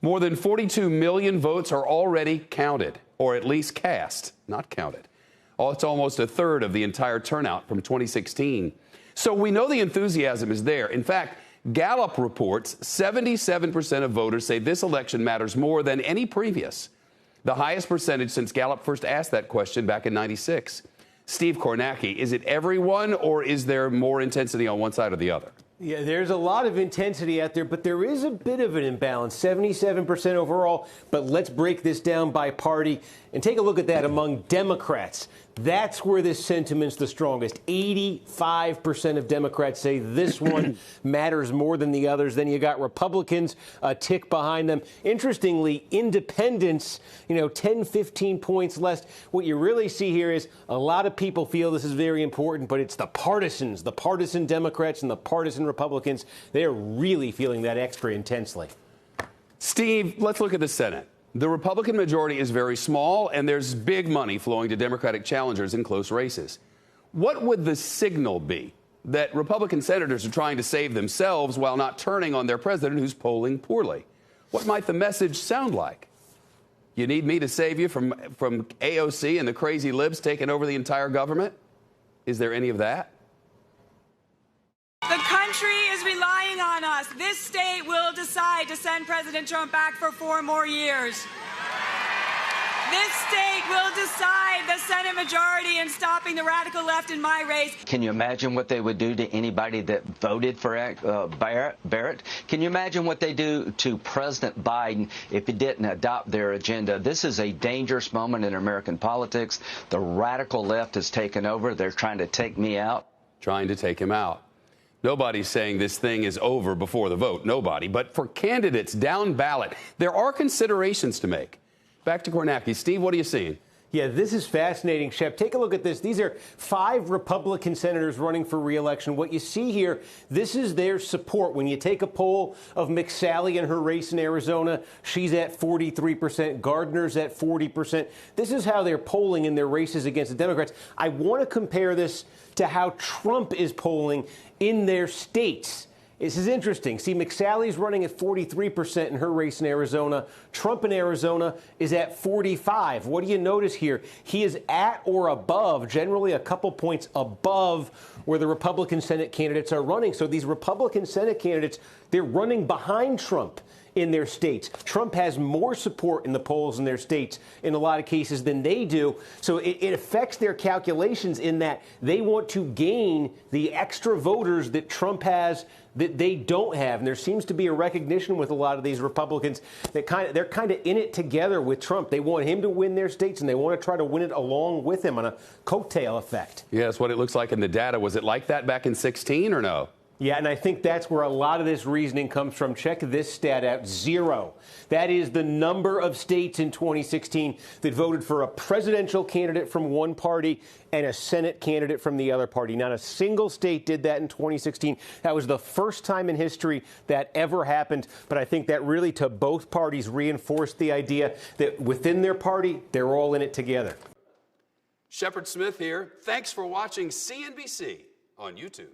More than 42 million votes are already counted, or at least cast, not counted. Oh, it's almost a third of the entire turnout from 2016. So we know the enthusiasm is there. In fact, Gallup reports 77% of voters say this election matters more than any previous, the highest percentage since Gallup first asked that question back in '96. Steve Kornacki, is it everyone, or is there more intensity on one side or the other? Yeah, there's a lot of intensity out there, but there is a bit of an imbalance, 77% overall. But let's break this down by party and take a look at that among Democrats. That's where this sentiment's the strongest. 85% of Democrats say this one matters more than the others. Then you got Republicans a tick behind them. Interestingly, independents, 10, 15 points less. What you really see here is a lot of people feel this is very important, but it's the partisans, the partisan Democrats and the partisan Republicans. They're really feeling that extra intensely. Steve, let's look at the Senate. The Republican majority is very small, and there's big money flowing to Democratic challengers in close races. What would the signal be that Republican senators are trying to save themselves while not turning on their president who's polling poorly? What might the message sound like? You need me to save you from AOC and the crazy libs taking over the entire government? Is there any of that? The country is relying on us. This state will decide to send President Trump back for 4 more years. This state will decide the Senate majority in stopping the radical left in my race. Can you imagine what they would do to anybody that voted for Barrett? Can you imagine what they do to President Biden if he didn't adopt their agenda? This is a dangerous moment in American politics. The radical left has taken over. They're trying to take me out. Trying to take him out. Nobody's saying this thing is over before the vote. Nobody. But for candidates down ballot, there are considerations to make. Back to Kornacki. Steve, what are you seeing? Yeah, this is fascinating, Shep. Take a look at this. These are 5 Republican senators running for re-election. What you see here, this is their support. When you take a poll of McSally in her race in Arizona, she's at 43%. Gardner's at 40%. This is how they're polling in their races against the Democrats. I want to compare this to how Trump is polling in their states. This is interesting. See, McSally's running at 43% in her race in Arizona. Trump in Arizona is at 45%. What do you notice here? He is at or above, generally a couple points above where the Republican Senate candidates are running. So these Republican Senate candidates, they're running behind Trump in their states. Trump has more support in the polls in their states in a lot of cases than they do. So it affects their calculations in that they want to gain the extra voters that Trump has that they don't have. And there seems to be a recognition with a lot of these Republicans that they're kind of in it together with Trump. They want him to win their states, and they want to try to win it along with him on a coattail effect. Yeah, that's what it looks like in the data. Was it like that back in 2016 or no? Yeah, and I think that's where a lot of this reasoning comes from. Check this stat out, 0. That is the number of states in 2016 that voted for a presidential candidate from one party and a Senate candidate from the other party. Not a single state did that in 2016. That was the first time in history that ever happened. But I think that really, to both parties, reinforced the idea that within their party, they're all in it together. Shepard Smith here. Thanks for watching CNBC on YouTube.